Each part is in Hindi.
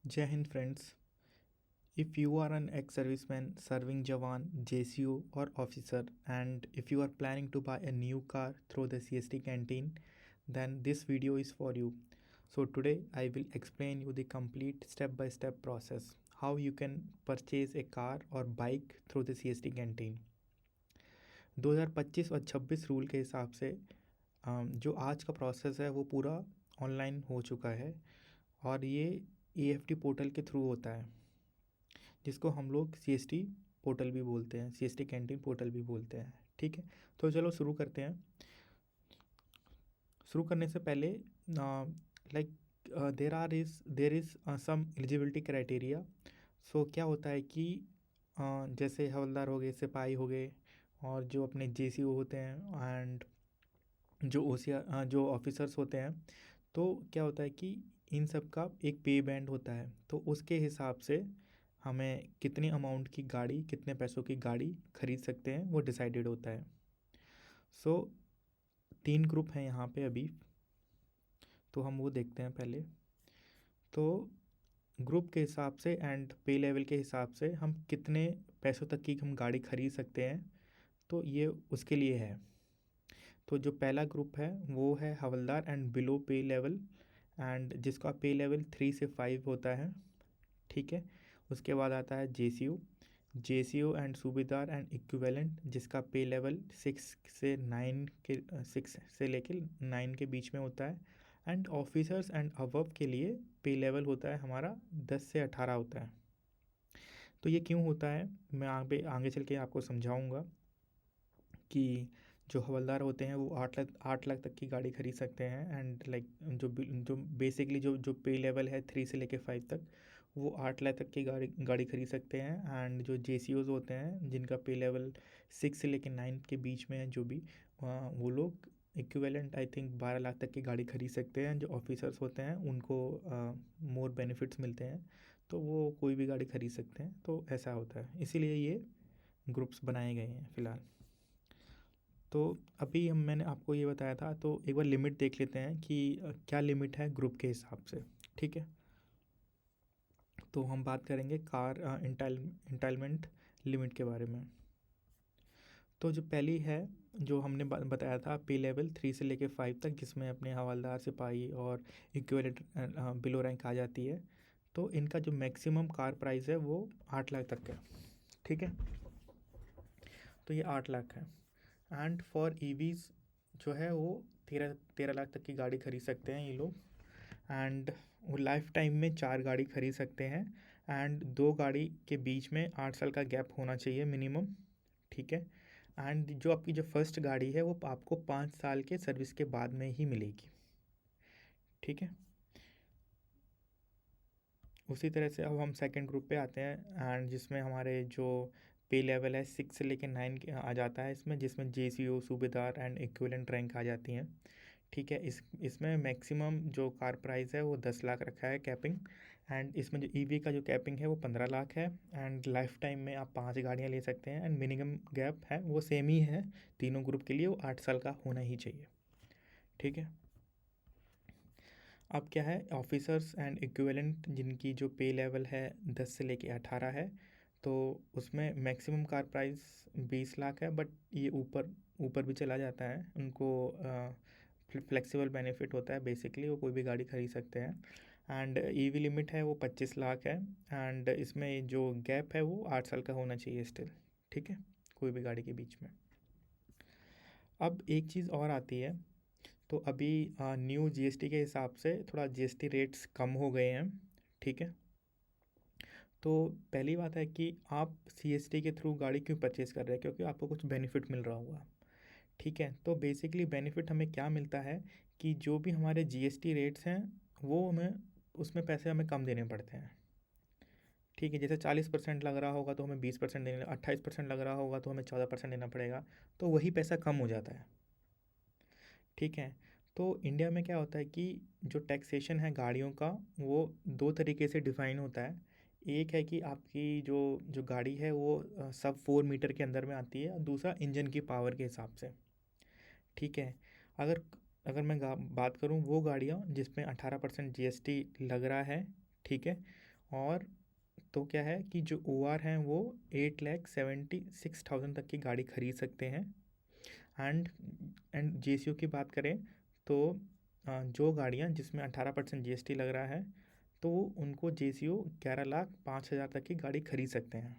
Jai Hind friends. If you are an ex-serviceman serving Jawan, JCO or officer, and if you are planning to buy a new car through the CST canteen, then this video is for you. So today I will explain you the complete step-by-step process how you can purchase a car or bike through the CST canteen. 2025 और 26 रूल के हिसाब से जो आज का प्रोसेस है वो पूरा ऑनलाइन हो चुका है और ये EFT पोर्टल के थ्रू होता है, जिसको हम लोग CST पोर्टल भी बोलते हैं, CST कैंटीन पोर्टल भी बोलते हैं। ठीक है, तो चलो शुरू करते हैं। शुरू करने से पहले like there is some eligibility criteria. So क्या होता है कि जैसे हवलदार हो गए, सिपाही हो गए और जो अपने JCO होते हैं एंड जो OCR जो ऑफिसर्स होते हैं, तो क्या होता है कि इन सब का एक पे बैंड होता है। तो उसके हिसाब से हमें कितनी अमाउंट की गाड़ी, कितने पैसों की गाड़ी खरीद सकते हैं वो डिसाइडेड होता है। सो 3 ग्रुप हैं यहाँ पे अभी, तो हम वो देखते हैं पहले। तो ग्रुप के हिसाब से एंड पे लेवल के हिसाब से हम कितने पैसों तक की हम गाड़ी खरीद सकते हैं, तो ये उसके लिए है। तो जो पहला ग्रुप है वो है हवलदार एंड बिलो पे लेवल, एंड जिसका पे लेवल 3 से 5 होता है। ठीक है, उसके बाद आता है JCO एंड सूबेदार एंड इक्विवेलेंट, जिसका पे लेवल 6 से लेकर 9 के बीच में होता है। एंड ऑफिसर्स एंड अबव के लिए पे लेवल होता है हमारा 10 से 18 होता है। तो ये क्यों होता है मैं आगे चल के आपको समझाऊंगा कि जो हवलदार होते हैं वो 8 लाख तक की गाड़ी खरीद सकते हैं, एंड लाइक जो बेसिकली जो पे लेवल है 3 से लेके 5 तक, वो 8 लाख तक की गाड़ी खरीद सकते हैं। एंड जो JCOs होते हैं जिनका पे लेवल 6 से लेके 9 के बीच में है, जो भी वो लोग इक्विवेलेंट आई थिंक 12 लाख तक की गाड़ी खरीद सकते हैं। जो ऑफिसर्स होते हैं उनको मोर बेनिफिट्स मिलते हैं, तो वो कोई भी गाड़ी खरीद सकते हैं। तो ऐसा होता है, इसीलिए ये ग्रुप्स बनाए गए हैं फ़िलहाल। तो अभी मैंने आपको ये बताया था, तो एक बार लिमिट देख लेते हैं कि क्या लिमिट है ग्रुप के हिसाब से। ठीक है, तो हम बात करेंगे कार इंटाइलमेंट लिमिट के बारे में। तो जो पहली है, जो हमने बताया था पे लेवल 3 से लेके 5 तक, जिसमें अपने हवलदार, सिपाही और इक्विवेलेंट बिलो रैंक आ जाती है। तो इनका जो मैक्सिमम कार प्राइस है वो 8 लाख तक है। ठीक है, तो ये 8 लाख है। एंड फॉर EVs जो है वो 13 लाख तक की गाड़ी खरीद सकते हैं ये लोग। एंड वो लाइफ टाइम में 4 गाड़ी खरीद सकते हैं, एंड 2 गाड़ी के बीच में 8 साल का गैप होना चाहिए मिनिमम। ठीक है, एंड जो आपकी जो फर्स्ट गाड़ी है वो आपको 5 साल के सर्विस के बाद में ही मिलेगी। ठीक है, उसी तरह से अब हम सेकंड ग्रुप पे आते हैं, एंड जिसमें हमारे जो पे लेवल है 6 से लेकर 9 आ जाता है इसमें, जिसमें JCO, सूबेदार एंड इक्विवेलेंट रैंक आ जाती हैं। ठीक है, इसमें मैक्सिमम जो कार प्राइस है वो 10 लाख रखा है कैपिंग। एंड इसमें जो EV का जो कैपिंग है वो 15 लाख है। एंड लाइफ टाइम में आप 5 गाड़ियाँ ले सकते हैं, एंड मिनिमम गैप है वो सेम ही है तीनों ग्रुप के लिए, वो 8 साल का होना ही चाहिए। ठीक है, अब क्या है, ऑफिसर्स एंड इक्विवेलेंट जिनकी जो पे लेवल है 10 से लेके 18 है, तो उसमें मैक्सिमम कार प्राइस 20 लाख है। बट ये ऊपर ऊपर भी चला जाता है, उनको फ्लेक्सिबल बेनिफिट होता है, बेसिकली वो कोई भी गाड़ी खरीद सकते हैं। एंड EV लिमिट है वो 25 लाख है, एंड इसमें जो गैप है वो 8 साल का होना चाहिए स्टिल। ठीक है, कोई भी गाड़ी के बीच में। अब एक चीज़ और आती है, तो अभी न्यू GST के हिसाब से थोड़ा GST रेट्स कम हो गए हैं। ठीक है, तो पहली बात है कि आप CST के थ्रू गाड़ी क्यों परचेज़ कर रहे हैं, क्योंकि आपको कुछ बेनिफिट मिल रहा होगा। ठीक है, तो बेसिकली बेनिफिट हमें क्या मिलता है कि जो भी हमारे GST रेट्स हैं वो हमें उसमें पैसे हमें कम देने पड़ते हैं। ठीक है, जैसे 40% लग रहा होगा तो हमें 20% देने, 28% लग रहा होगा तो हमें 14% देना पड़ेगा, तो वही पैसा कम हो जाता है। ठीक है, तो इंडिया में क्या होता है कि जो टैक्सेशन है गाड़ियों का वो 2 तरीके से डिफ़ाइन होता है। एक है कि आपकी जो जो गाड़ी है वो सब 4 मीटर के अंदर में आती है, और दूसरा इंजन की पावर के हिसाब से। ठीक है, अगर अगर मैं बात करूं वो गाड़ियां जिसमें 18% GST लग रहा है, ठीक है, और तो क्या है कि जो OR हैं वो 8,76,000 तक की गाड़ी खरीद सकते हैं। एंड JCO की बात करें तो जो गाड़ियाँ जिसमें 18% GST लग रहा है तो उनको JCO 11,05,000 तक की गाड़ी खरीद सकते हैं।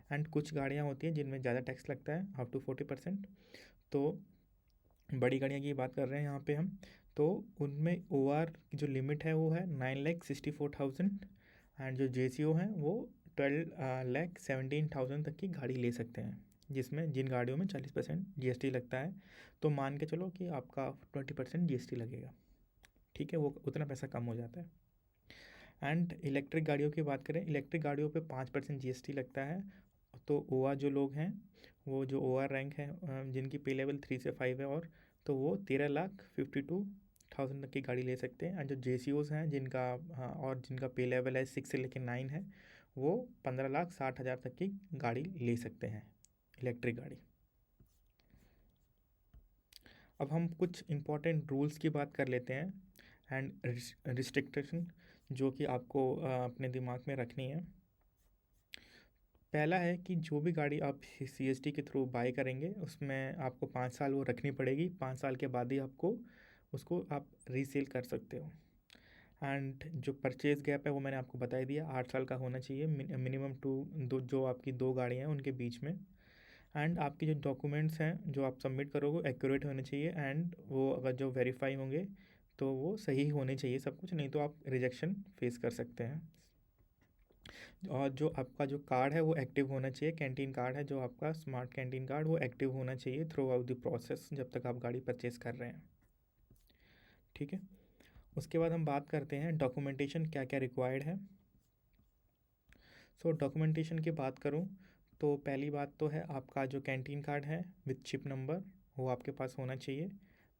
एंड कुछ गाड़ियाँ होती हैं जिनमें ज़्यादा टैक्स लगता है अप टू 40%। तो बड़ी गाड़ियाँ की बात कर रहे हैं यहाँ पे हम, तो उनमें OR की जो लिमिट है वो है 9,64,000 एंड जो JCO हैं वो 12,17,000 तक की गाड़ी ले सकते हैं, जिसमें जिन गाड़ियों में 40% GST लगता है। तो मान के चलो कि आपका 20% GST लगेगा, ठीक है, वो उतना पैसा कम हो जाता है। एंड इलेक्ट्रिक गाड़ियों की बात करें, इलेक्ट्रिक गाड़ियों पे 5% GST लगता है। तो OR जो लोग हैं, वो जो OR रैंक है जिनकी पे लेवल 3 से 5 है, और तो वो 13,52,000 तक की गाड़ी ले सकते हैं। और जो JCOs हैं जिनका और जिनका पे लेवल है 6 से लेकर 9 है, वो 15,60,000 तक की गाड़ी ले सकते हैं, इलेक्ट्रिक गाड़ी। अब हम कुछ इम्पॉर्टेंट रूल्स की बात कर लेते हैं एंड रिस्ट्रिक्शन जो कि आपको अपने दिमाग में रखनी है। पहला है कि जो भी गाड़ी आप CST के थ्रू बाय करेंगे उसमें आपको 5 साल वो रखनी पड़ेगी। 5 साल के बाद ही आपको उसको आप रीसेल कर सकते हो। एंड जो परचेज़ गैप है वो मैंने आपको बता ही दिया, 8 साल का होना चाहिए मिनिमम जो आपकी दो गाड़ियाँ हैं उनके बीच में। एंड आपके जो डॉक्यूमेंट्स हैं जो आप सबमिट करोगे एक्यूरेट होने चाहिए, एंड वो अगर जो वेरीफाई होंगे तो वो सही होने चाहिए सब कुछ, नहीं तो आप रिजेक्शन फेस कर सकते हैं। और जो आपका जो कार्ड है वो एक्टिव होना चाहिए, कैंटीन कार्ड है जो आपका स्मार्ट कैंटीन कार्ड, वो एक्टिव होना चाहिए थ्रू आउट द प्रोसेस जब तक आप गाड़ी परचेज़ कर रहे हैं, ठीक है। उसके बाद हम बात करते हैं डॉक्यूमेंटेशन क्या क्या रिक्वायर्ड है। सो डॉक्यूमेंटेशन की बात करूँ तो पहली बात तो है आपका जो कैंटीन कार्ड है विथ चिप नंबर, वो आपके पास होना चाहिए।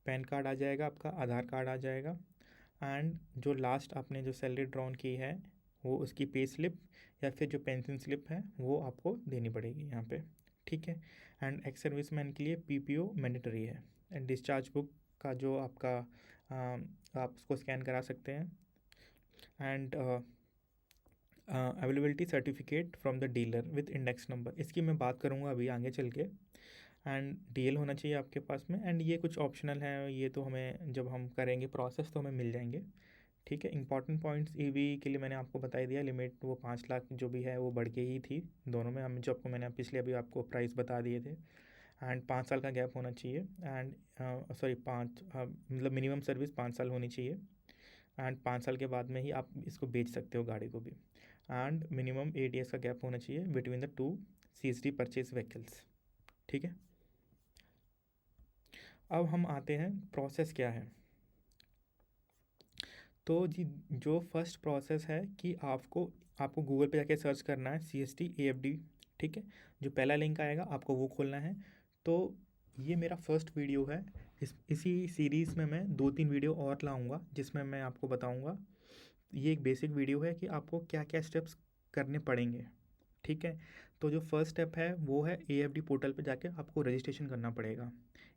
पैन कार्ड आ जाएगा, आपका आधार कार्ड आ जाएगा, एंड जो लास्ट आपने जो सैलरी ड्रॉन की है वो उसकी पे स्लिप या फिर जो पेंशन स्लिप है वो आपको देनी पड़ेगी यहाँ पे, ठीक है। एंड एक्स सर्विसमैन के लिए PPO मैंडेटरी है। एंड डिस्चार्ज बुक का जो आपका आप उसको स्कैन करा सकते हैं। And availability certificate from the dealer with index number, इसकी मैं बात करूँगा अभी आगे चल के। एंड DL होना चाहिए आपके पास में। एंड ये कुछ ऑप्शनल है, ये तो हमें जब हम करेंगे प्रोसेस तो हमें मिल जाएंगे, ठीक है। इंपॉर्टेंट पॉइंट्स EV के लिए मैंने आपको बता ही दिया, लिमिट वो 5 लाख जो भी है वो बढ़ के ही थी दोनों में, हम जो आपको मैंने पिछले अभी आपको प्राइस बता दिए थे। एंड 5 साल का गैप होना चाहिए, एंड सॉरी 5 मतलब मिनिमम सर्विस 5 साल होनी चाहिए। एंड 5 साल के बाद में ही आप इसको बेच सकते हो गाड़ी को भी। एंड मिनिमम 8 ईयर्स का गैप होना चाहिए between the two CST purchase vehicles, ठीक है। अब हम आते हैं प्रोसेस क्या है। तो जी जो फर्स्ट प्रोसेस है कि आपको गूगल पे जाके सर्च करना है CST AFD, ठीक है। जो पहला लिंक आएगा आपको वो खोलना है। तो ये मेरा फर्स्ट वीडियो है, इसी सीरीज़ में मैं 2-3 वीडियो और लाऊंगा जिसमें मैं आपको बताऊंगा। ये एक बेसिक वीडियो है कि आपको क्या क्या स्टेप्स करने पड़ेंगे, ठीक है। तो जो फर्स्ट स्टेप है वो है AFD पोर्टल पे जाके आपको रजिस्ट्रेशन करना पड़ेगा।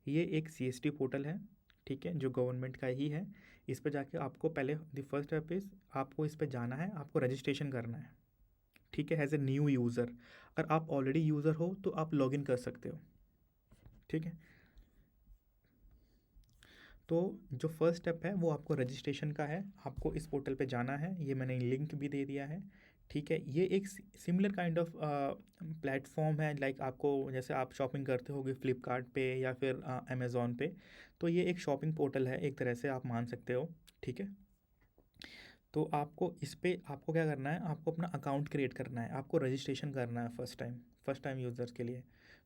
ये एक CST पोर्टल है, ठीक है, जो गवर्नमेंट का ही है। इस पर जाके आपको पहले द फर्स्ट स्टेप इज़ आपको इस पर जाना है, आपको रजिस्ट्रेशन करना है, ठीक है, एज ए न्यू यूज़र। अगर आप ऑलरेडी यूज़र हो तो आप लॉगिन कर सकते हो, ठीक है। तो जो फर्स्ट स्टेप है वो आपको रजिस्ट्रेशन का है, आपको इस पोर्टल पे जाना है, ये मैंने लिंक भी दे दिया है, ठीक है। ये एक सिमिलर काइंड ऑफ प्लेटफॉर्म है, लाइक आपको जैसे आप शॉपिंग करते होगे फ्लिपकार्ट पे या फिर अमेज़ॉन पे, तो ये एक शॉपिंग पोर्टल है एक तरह से आप मान सकते हो, ठीक है। तो आपको इस पे आपको क्या करना है, आपको अपना अकाउंट क्रिएट करना है, आपको रजिस्ट्रेशन करना है फर्स्ट टाइम यूज़र्स के लिए।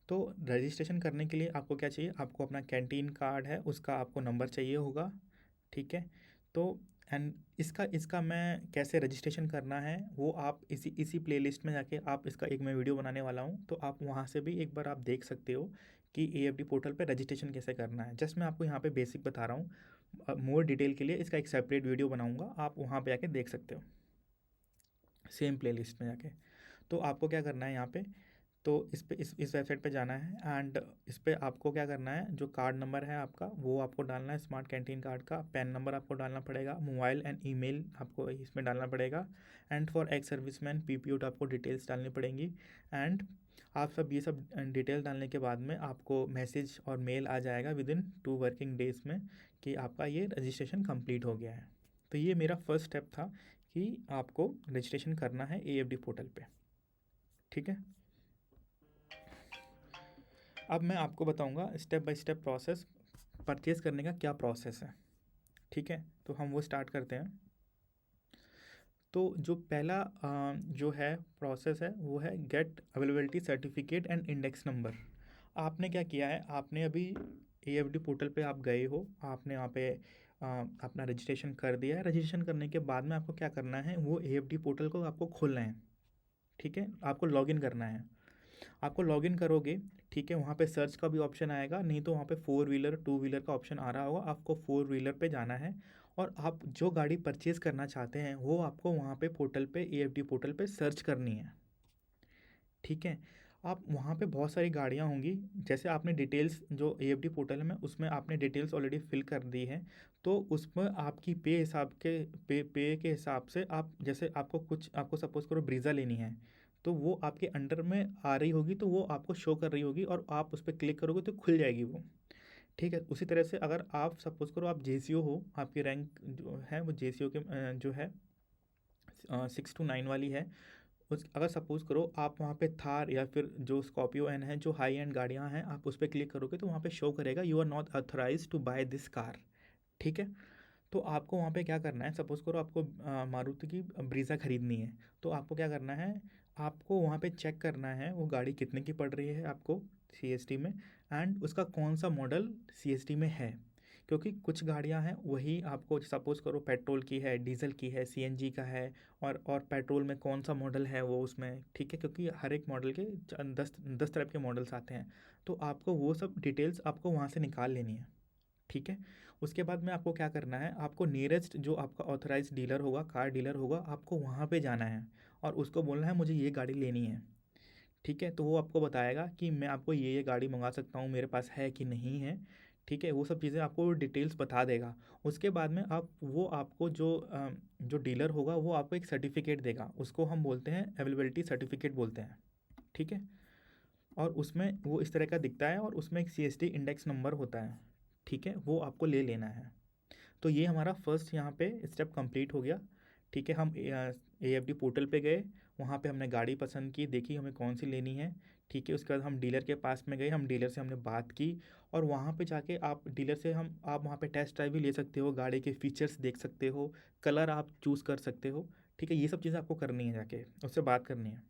तो रजिस्ट्रेशन करने के लिए आपको क्या चाहिए, आपको अपना कैंटीन कार्ड है उसका आपको नंबर चाहिए होगा, ठीक है। तो एंड इसका मैं कैसे रजिस्ट्रेशन करना है वो आप इसी प्लेलिस्ट में जाके आप इसका एक मैं वीडियो बनाने वाला हूँ, तो आप वहाँ से भी एक बार आप देख सकते हो कि AFD पोर्टल पे रजिस्ट्रेशन कैसे करना है। जस्ट मैं आपको यहाँ पे बेसिक बता रहा हूँ, मोर डिटेल के लिए इसका एक सेपरेट वीडियो बनाऊँगा, आप वहाँ पे जाके देख सकते हो सेम प्लेलिस्ट में जाके। तो आपको क्या करना है यहाँ पे, तो इस वेबसाइट पे जाना है एंड इस पे आपको क्या करना है, जो कार्ड नंबर है आपका वो आपको डालना है, स्मार्ट कैंटीन कार्ड का पैन नंबर आपको डालना पड़ेगा, मोबाइल एंड ईमेल आपको इसमें डालना पड़ेगा, and for ex serviceman PPO तो आपको डिटेल्स डालनी पड़ेंगी। एंड आप सब ये सब डिटेल डालने के बाद में आपको मैसेज और मेल आ जाएगा विद इन 2 वर्किंग डेज़ में कि आपका ये रजिस्ट्रेशन कंप्लीट हो गया है। तो ये मेरा फर्स्ट स्टेप था कि आपको रजिस्ट्रेशन करना है एएफडी पोर्टल पे। ठीक है, अब मैं आपको बताऊंगा step by step process, purchase करने का क्या प्रोसेस है। ठीक है, तो हम वो स्टार्ट करते हैं। तो जो पहला जो है प्रोसेस है वो है get availability certificate and index number. आपने क्या किया है, आपने अभी एएफडी पोर्टल पे आप गए हो, आपने वहाँ पे अपना रजिस्ट्रेशन कर दिया है। रजिस्ट्रेशन करने के बाद में आपको क्या करना है, वो एएफडी पोर्टल को आपको खोलना है। ठीक है, आपको लॉगिन करना है। आपको लॉगिन करोगे, ठीक है, वहाँ पे सर्च का भी ऑप्शन आएगा, नहीं तो वहाँ पे 4 व्हीलर 2 व्हीलर का ऑप्शन आ रहा होगा, आपको 4 व्हीलर पे जाना है और आप जो गाड़ी परचेज़ करना चाहते हैं वो आपको वहाँ पे पोर्टल पे एएफडी पोर्टल पे सर्च करनी है। ठीक है, आप वहाँ पे बहुत सारी गाड़ियाँ होंगी, जैसे आपने डिटेल्स जो एएफडी पोर्टल में उसमें आपने डिटेल्स ऑलरेडी फिल कर दी है, तो उसमें आपकी पे के हिसाब से आप, जैसे आपको सपोज़ करो ब्रीज़ा लेनी है, तो वो आपके अंडर में आ रही होगी, तो वो आपको शो कर रही होगी और आप उस पर क्लिक करोगे तो खुल जाएगी वो। ठीक है, उसी तरह से अगर आप सपोज़ करो आप जेसीओ हो, आपकी रैंक जो है वो जेसीओ के जो है 6 to 9 वाली है, उस अगर सपोज़ करो आप वहाँ पे थार या फिर जो स्कॉर्पियो एन है, जो हाई एंड गाड़ियाँ हैं, आप उस पर क्लिक करोगे तो वहाँ पे शो करेगा you are not authorise to buy this car. ठीक है, तो आपको वहाँ पे क्या करना है, सपोज़ करो आपको मारुति की ब्रीज़ा ख़रीदनी है, तो आपको क्या करना है, आपको वहाँ पे चेक करना है वो गाड़ी कितने की पड़ रही है आपको सीएसटी में, एंड उसका कौन सा मॉडल सीएसटी में है। क्योंकि कुछ गाड़ियाँ हैं वही आपको सपोज़ करो पेट्रोल की है, डीजल की है, सीएनजी का है, और पेट्रोल में कौन सा मॉडल है वो उसमें। ठीक है, क्योंकि हर एक मॉडल के 10 टाइप के मॉडल्स आते हैं, तो आपको वो सब डिटेल्स आपको वहाँ से निकाल लेनी है। ठीक है, उसके बाद में आपको क्या करना है, आपको नियरेस्ट जो आपका ऑथराइज डीलर होगा, कार डीलर होगा, आपको वहाँ पे जाना है और उसको बोलना है मुझे ये गाड़ी लेनी है। ठीक है, तो वो आपको बताएगा कि मैं आपको ये गाड़ी मंगा सकता हूँ, मेरे पास है कि नहीं है। ठीक है, वो सब चीज़ें आपको डिटेल्स बता देगा। उसके बाद में आपको जो डीलर होगा वो आपको एक सर्टिफिकेट देगा, उसको हम बोलते हैं अवेलेबिलिटी सर्टिफिकेट बोलते हैं। ठीक है, और उसमें वो इस तरह का दिखता है और उसमें एक सीएसटी इंडेक्स नंबर होता है। ठीक है, वो आपको ले लेना है। तो ये हमारा फर्स्ट यहाँ पे स्टेप कंप्लीट हो गया। ठीक है, हम एएफडी पोर्टल पे गए, वहाँ पे हमने गाड़ी पसंद की, देखी हमें कौन सी लेनी है। ठीक है, उसके बाद हम डीलर के पास में गए, हम डीलर से हमने बात की, और वहाँ पे जाके आप वहाँ पे टेस्ट ड्राइव भी ले सकते हो, गाड़ी के फीचर्स देख सकते हो, कलर आप चूज़ कर सकते हो। ठीक है, ये सब चीज़ें आपको करनी है, जाके उससे बात करनी है।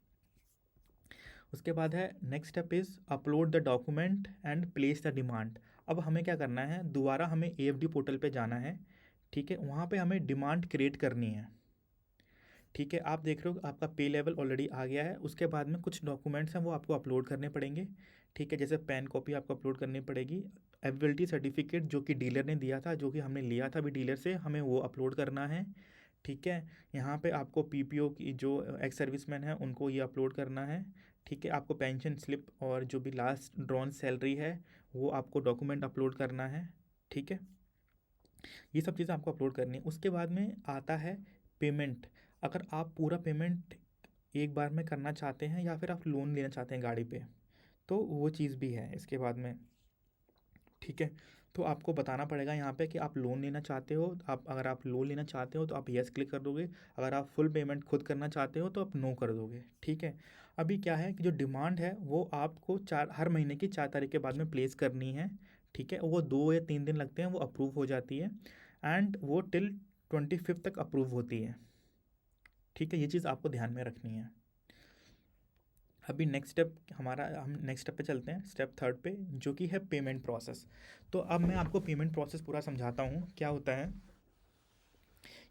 उसके बाद है next step is upload the document and place the demand. अब हमें क्या करना है, दोबारा हमें एएफडी पोर्टल पे जाना है। ठीक है, वहाँ पे हमें डिमांड क्रिएट करनी है। ठीक है, आप देख रहे हो आपका पे लेवल ऑलरेडी आ गया है। उसके बाद में कुछ डॉक्यूमेंट्स हैं वो आपको अपलोड करने पड़ेंगे। ठीक है, जैसे पैन कॉपी आपको अपलोड करनी पड़ेगी, अवेलेबिलिटी सर्टिफिकेट जो कि डीलर ने दिया था, जो कि हमने लिया था अभी डीलर से, हमें वो अपलोड करना है। ठीक है, यहाँ पे आपको पीपीओ की जो एक्स सर्विसमैन है उनको ये अपलोड करना है। ठीक है, आपको पेंशन स्लिप और जो भी लास्ट ड्रॉन सैलरी है वो आपको डॉक्यूमेंट अपलोड करना है। ठीक है, ये सब चीज़ें आपको अपलोड करनी है। उसके बाद में आता है पेमेंट। अगर आप पूरा पेमेंट एक बार में करना चाहते हैं या फिर आप लोन लेना चाहते हैं गाड़ी पे, तो वो चीज़ भी है इसके बाद में। ठीक है, तो आपको बताना पड़ेगा यहाँ पे कि आप लोन लेना चाहते हो। अगर आप लोन लेना चाहते हो तो आप येस क्लिक कर दोगे, अगर आप फुल पेमेंट खुद करना चाहते हो तो आप नो कर दोगे। ठीक है, अभी क्या है कि जो डिमांड है वो आपको हर महीने की 4 तारीख के बाद में प्लेस करनी है। ठीक है, वो 2 या 3 दिन लगते हैं, वो अप्रूव हो जाती है, एंड वो टिल 25 तक अप्रूव होती है। ठीक है, ये चीज़ आपको ध्यान में रखनी है। अभी हम नेक्स्ट स्टेप पे चलते हैं, स्टेप थर्ड पे, जो कि है पेमेंट प्रोसेस। तो अब मैं आपको पेमेंट प्रोसेस पूरा समझाता हूँ। क्या होता है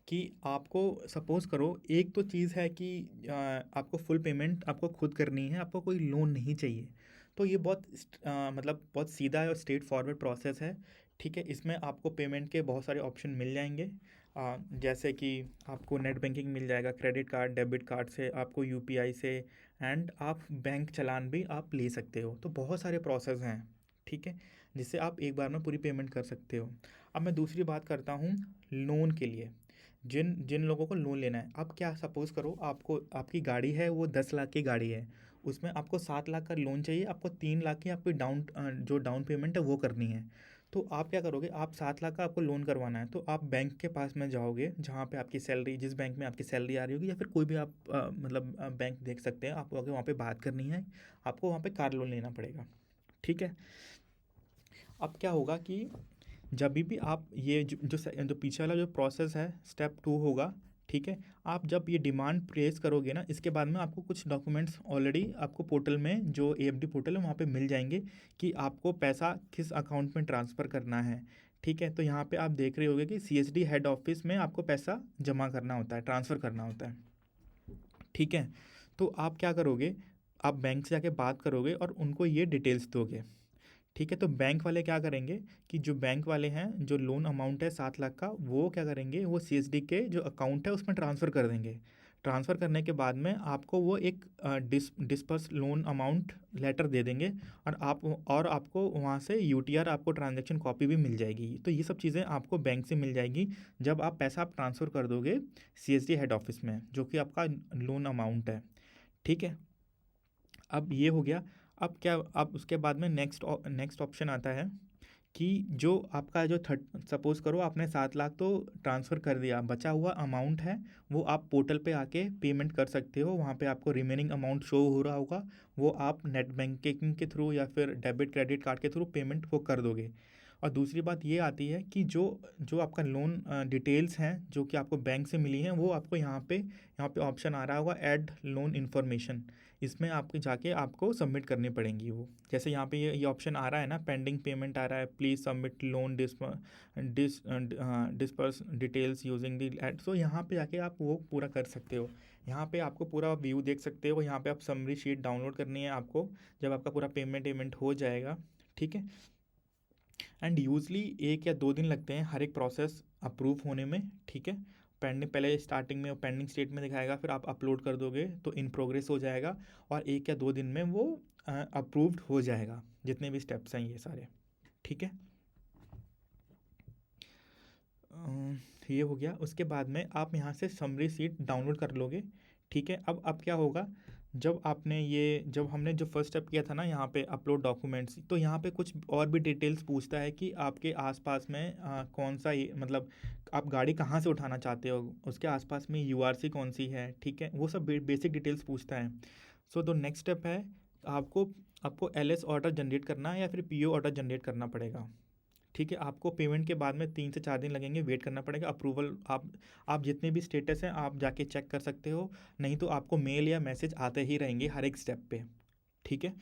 कि आपको सपोज़ करो, एक तो चीज़ है कि आपको फुल पेमेंट आपको खुद करनी है, आपको कोई लोन नहीं चाहिए। तो ये मतलब बहुत सीधा और स्ट्रेट फॉरवर्ड प्रोसेस है। ठीक है, इसमें आपको पेमेंट के बहुत सारे ऑप्शन मिल जाएंगे। जैसे कि आपको नेट बैंकिंग मिल जाएगा, क्रेडिट कार्ड, डेबिट कार्ड से, आपको यूपीआई से, एंड आप बैंक चालान भी आप ले सकते हो। तो बहुत सारे प्रोसेस हैं, ठीक है, जिससे आप एक बार में पूरी पेमेंट कर सकते हो। अब मैं दूसरी बात करता हूँ लोन के लिए। जिन जिन लोगों को लोन लेना है, अब क्या सपोज़ करो आपको, आपकी गाड़ी है वो 10 लाख की गाड़ी है, उसमें आपको 7 लाख का लोन चाहिए, आपको 3 लाख की आपकी जो डाउन पेमेंट है वो करनी है। तो आप क्या करोगे, आप 7 लाख का आपको लोन करवाना है, तो आप बैंक के पास में जाओगे जहाँ पे आपकी सैलरी, जिस बैंक में आपकी सैलरी आ रही होगी, या फिर कोई भी आप बैंक देख सकते हैं, आपको आगे वहाँ पे बात करनी है, आपको वहाँ पे कार लोन लेना पड़ेगा, ठीक है। अब क्या होगा कि जब भी आप ये जो पीछे वाला जो प्रोसेस है, स्टेप 2 होगा, ठीक है। आप जब ये डिमांड प्लेस करोगे ना, इसके बाद में आपको कुछ डॉक्यूमेंट्स ऑलरेडी आपको पोर्टल में, जो एएफडी पोर्टल है वहाँ पे मिल जाएंगे कि आपको पैसा किस अकाउंट में ट्रांसफ़र करना है, ठीक है। तो यहाँ पे आप देख रहे होगे कि सीएसडी हेड ऑफिस में आपको पैसा जमा करना होता है, ट्रांसफ़र करना होता है, ठीक है। तो आप क्या करोगे, आप बैंक से जाके बात करोगे और उनको ये डिटेल्स दोगे, ठीक है। तो बैंक वाले क्या करेंगे कि जो बैंक वाले हैं, जो लोन अमाउंट है 7 लाख का, वो क्या करेंगे, वो सीएसडी के जो अकाउंट है उसमें ट्रांसफ़र कर देंगे। ट्रांसफ़र करने के बाद में आपको वो एक डिस्पर्स लोन अमाउंट लेटर दे देंगे, और आपको वहाँ से यूटीआर, आपको ट्रांजैक्शन कॉपी भी मिल जाएगी। तो ये सब चीज़ें आपको बैंक से मिल जाएगी जब आप पैसा आप ट्रांसफ़र कर दोगे सीएसडी हेड ऑफिस में, जो कि आपका लोन अमाउंट है, ठीक है। अब ये हो गया। अब उसके बाद में नेक्स्ट ऑप्शन आता है कि जो आपका जो सपोज़ करो आपने 7 लाख तो ट्रांसफ़र कर दिया, बचा हुआ अमाउंट है वो आप पोर्टल पे आके पेमेंट कर सकते हो, वहाँ पे आपको रिमेनिंग अमाउंट शो हो रहा होगा, वो आप नेट बैंकिंग के थ्रू या फिर डेबिट क्रेडिट कार्ड के थ्रू पेमेंट वो कर दोगे। और दूसरी बात ये आती है कि जो जो आपका लोन डिटेल्स हैं जो कि आपको बैंक से मिली हैं, वो आपको यहाँ पे ऑप्शन आ रहा होगा, ऐड लोन इन्फॉर्मेशन। इसमें आपके जाके आपको सबमिट करनी पड़ेंगी वो, जैसे यहाँ पे ये ऑप्शन आ रहा है ना, पेंडिंग पेमेंट आ रहा है, please submit loan disburse details using the ad. So यहाँ पे जाके आप वो पूरा कर सकते हो। यहाँ पे आपको पूरा व्यू देख सकते हो, यहाँ पे आप समरी शीट डाउनलोड करनी है आपको, जब आपका पूरा पेमेंट हो जाएगा, ठीक है। एंड यूजली 1 या 2 दिन लगते हैं हर एक प्रोसेस अप्रूव होने में, ठीक है। पेंडिंग, पहले स्टार्टिंग में पेंडिंग स्टेट में दिखाएगा, फिर आप अपलोड कर दोगे तो इन प्रोग्रेस हो जाएगा, और 1 या 2 दिन में वो अप्रूव्ड हो जाएगा, जितने भी स्टेप्स हैं ये सारे, ठीक है। ये हो गया। उसके बाद में आप यहाँ से समरी शीट डाउनलोड कर लोगे, ठीक है। अब क्या होगा, जब हमने जो फर्स्ट स्टेप किया था ना यहाँ पे अपलोड डॉक्यूमेंट्स, तो यहाँ पे कुछ और भी डिटेल्स पूछता है कि आपके आसपास में कौन सा मतलब आप गाड़ी कहाँ से उठाना चाहते हो, उसके आसपास में यूआरसी कौन सी है, ठीक है, वो सब बेसिक डिटेल्स पूछता है। सो द नेक्स्ट स्टेप है, आपको आपको एलएस ऑर्डर जनरेट करना है या फिर पीओ ऑर्डर जनरेट करना पड़ेगा, ठीक है। आपको पेमेंट के बाद में 3 से 4 दिन लगेंगे, वेट करना पड़ेगा अप्रूवल। आप जितने भी स्टेटस हैं आप जाके चेक कर सकते हो, नहीं तो आपको मेल या मैसेज आते ही रहेंगे हर एक स्टेप पे, ठीक है।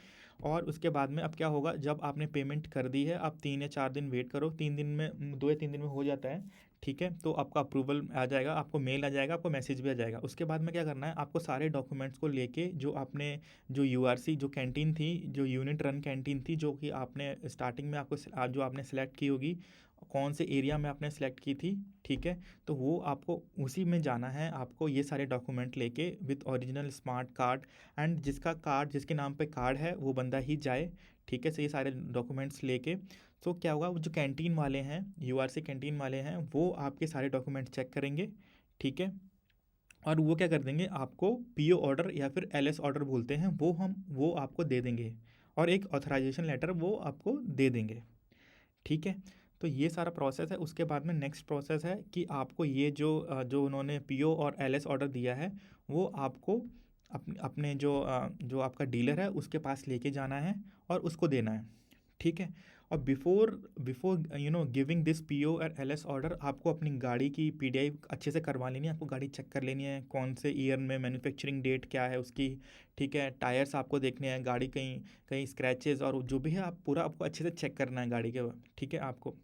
और उसके बाद में अब क्या होगा, जब आपने पेमेंट कर दी है, आप 3 या 4 दिन वेट करो, 3 दिन में, 2 या 3 दिन में हो जाता है, ठीक है। तो आपका अप्रूवल आ जाएगा, आपको मेल आ जाएगा, आपको मैसेज भी आ जाएगा। उसके बाद में क्या करना है, आपको सारे डॉक्यूमेंट्स को लेके जो आपने, जो यूआरसी, जो कैंटीन थी, जो यूनिट रन कैंटीन थी, जो कि आपने स्टार्टिंग में जो आपने सेलेक्ट की होगी, कौन से एरिया में आपने सेलेक्ट की थी, ठीक है, तो वो आपको उसी में जाना है, आपको ये सारे डॉक्यूमेंट लेके with original smart card, and जिसके नाम पे कार्ड है वो बंदा ही जाए, ठीक है। तो ये सारे डॉक्यूमेंट्स लेके, तो क्या होगा, वो जो कैंटीन वाले हैं, यूआरसी कैंटीन वाले हैं, वो आपके सारे डॉक्यूमेंट चेक करेंगे, ठीक है। और वो क्या कर देंगे, आपको पीओ ऑर्डर या फिर एलएस ऑर्डर बोलते हैं, वो आपको दे देंगे, और एक ऑथराइजेशन लेटर वो आपको दे देंगे, ठीक है। तो ये सारा प्रोसेस है। उसके बाद में नेक्स्ट प्रोसेस है कि आपको ये जो उन्होंने पीओ और एलएस ऑर्डर दिया है, वो आपको अपने जो आपका डीलर है उसके पास लेके जाना है और उसको देना है, ठीक है। और before before giving this PO और एलएस ऑर्डर, आपको अपनी गाड़ी की पीडीआई अच्छे से करवा लेनी है, आपको गाड़ी चेक कर लेनी है, कौन से ईयर में, मैन्युफैक्चरिंग डेट क्या है उसकी, ठीक है। टायर्स आपको देखने हैं, गाड़ी कहीं कहीं स्क्रैचेस और जो भी है, आपको अच्छे से चेक करना है गाड़ी के, ठीक है आपको।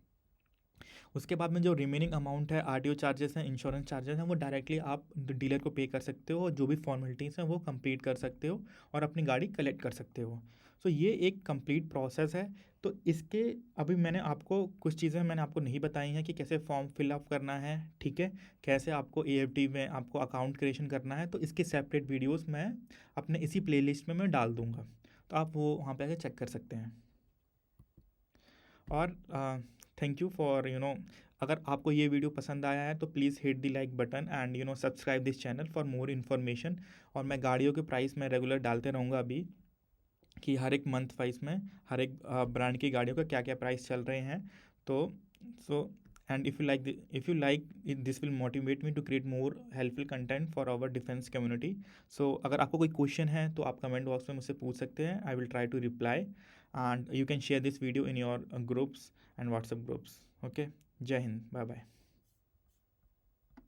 उसके बाद में जो रिमेनिंग अमाउंट है, आरटीओ चार्जेस हैं, इंश्योरेंस चार्जेस हैं, वो डायरेक्टली आप डीलर को पे कर सकते हो, और जो भी फॉर्मेलिटीज़ हैं वो कंप्लीट कर सकते हो और अपनी गाड़ी कलेक्ट कर सकते हो। सो ये एक कंप्लीट प्रोसेस है। तो इसके अभी मैंने आपको कुछ चीज़ें मैंने आपको नहीं बताई हैं कि कैसे फॉर्म फिलअप करना है, ठीक है, कैसे आपको AFT में आपको अकाउंट क्रिएशन करना है। तो इसके सेपरेट वीडियोस मैं अपने इसी प्लेलिस्ट में मैं डाल दूंगा, तो आप वो वहाँ पे आके चेक कर सकते हैं। और थैंक यू फॉर अगर आपको ये वीडियो पसंद आया है तो please hit the like button and subscribe this channel for more information. और मैं गाड़ियों के प्राइस मैं रेगुलर डालते रहूँगा अभी, कि हर एक मंथ वाइज में हर एक ब्रांड की गाड़ियों का क्या क्या प्राइस चल रहे हैं। तो so and if you like this will motivate me to create more helpful content for our defence community. So अगर आपको कोई क्वेश्चन है तो आप कमेंट बॉक्स में मुझसे पूछ सकते हैं, I will try to reply and you can share this video in your groups and WhatsApp groups. Okay, Jai Hind, bye bye.